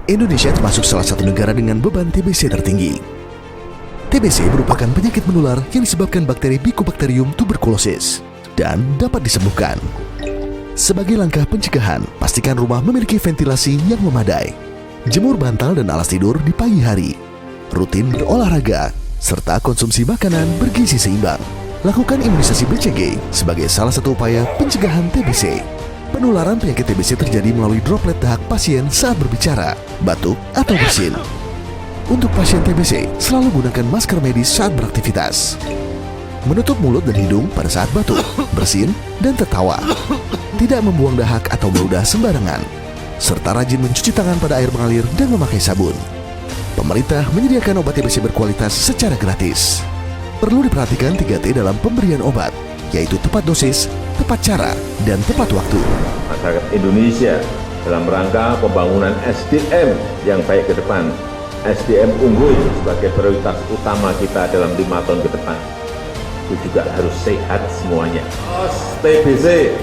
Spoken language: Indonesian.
Indonesia termasuk salah satu negara dengan beban TBC tertinggi. TBC merupakan penyakit menular yang disebabkan bakteri Mycobacterium tuberculosis dan dapat disembuhkan. Sebagai langkah pencegahan, pastikan rumah memiliki ventilasi yang memadai. Jemur bantal dan alas tidur di pagi hari. Rutin berolahraga, serta konsumsi makanan bergizi seimbang. Lakukan imunisasi BCG sebagai salah satu upaya pencegahan TBC. Penularan penyakit TBC terjadi melalui droplet dahak pasien saat berbicara, batuk, atau bersin. Untuk pasien TBC, selalu gunakan masker medis saat beraktivitas. Menutup mulut dan hidung pada saat batuk, bersin, dan tertawa. Tidak membuang dahak atau meludah sembarangan. Serta rajin mencuci tangan pada air mengalir dan memakai sabun. Pemerintah menyediakan obat TBC berkualitas secara gratis. Perlu diperhatikan 3T dalam pemberian obat, yaitu tepat dosis, tepat cara, dan tepat waktu. Masyarakat Indonesia dalam rangka pembangunan SDM yang baik ke depan, SDM unggul sebagai prioritas utama kita dalam 5 tahun ke depan. Itu juga harus sehat semuanya. TBC.